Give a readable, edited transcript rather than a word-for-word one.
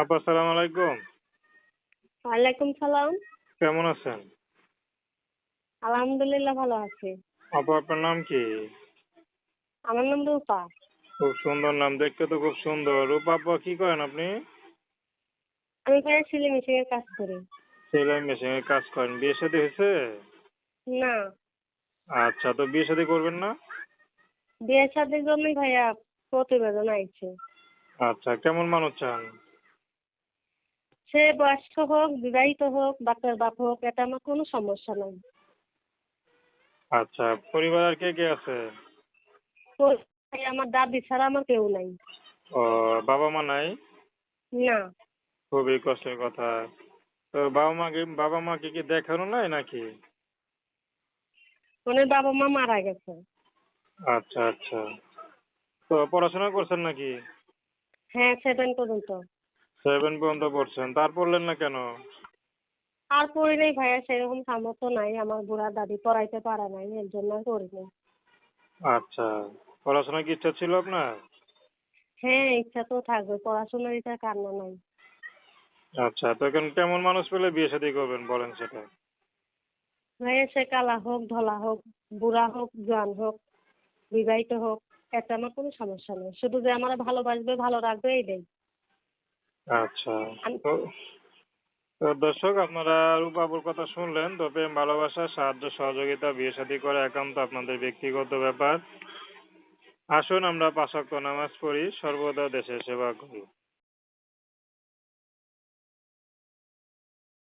আপা আসসালামু আলাইকুম। ওয়ালাইকুম সালাম। কেমন আছেন? আলহামদুলিল্লাহ ভালো আছি। আপু আপনার নাম কি? আমার নাম রূপা। খুব সুন্দর নাম, দেখতে তো খুব সুন্দর। রূপা আপা কি করেন আপনি? আমি ভাইয়া সেলাই মেশিনের কাজ করি। সেলাই মেশিনের কাজ করেন। বিয়ে শাদী হয়েছে? না, আচ্ছা, তো বিয়ে শাদী করবেন না? বিয়ে শাদীর জন্যই ভাইয়া প্রতিবেদন আইছে। আচ্ছা, কেমন মানুষ চান? সে বয়স্ক হোক, বিবাহিত হোক, বাচ্চার বাপ হোক, এটা আমার কোনো সমস্যা নাই। আচ্ছা, পরিবার আর কে কে আছে? তো ভাই আমার দাদি ছাড়া আমার কেউ নাই। ও, বাবা মা নাই? না, খুবই কষ্টের কথা। তো বাবা মাকে কি দেখানো নাই নাকি? ওনার বাবা মা মারা গেছে। আচ্ছা আচ্ছা। তো পড়াশোনা করছেন নাকি? হ্যাঁ, 7 পর্যন্ত। 7 পর্যন্ত পড়ছেন, তার পড়লেন না কেন? আর পড়ি নাই ভাইয়া, সেরকম সামর্থ্য নাই, আমার বুড়া দাদি পড়াইতে পারে নাই, এর জন্য আর পড়ি নাই। আচ্ছা, পড়াশোনার কি ইচ্ছা ছিল আপনার? হ্যাঁ, ইচ্ছা তো থাকবে, পড়াশোনার ইচ্ছা কান্না নাই। আচ্ছা, তো এখন কেমন মানুষ পেলে বিয়ে শাদী করবেন বলেন সেটা? ভাইয়া সে কালা হোক, ধলা হোক, বুড়া হোক, জোয়ান হোক, বিবাহিত হোক, এতে আমার কোনো সমস্যা নেই, শুধু যে আমার ভালোবাসবে, ভালো রাখবে এইটাই। আচ্ছা। আমি তো তো দর্শক, আপনারা রূপাপুর কথা শুনলেন। তো প্রেম ভালোবাসা সাহায্য সহযোগিতা বিয়ে শাদী করা একান্ত আপনাদের ব্যক্তিগত ব্যাপার। আসুন আমরা 5 ওয়াক্ত নামাজ পড়ি, সর্বদা দেশের সেবা করি।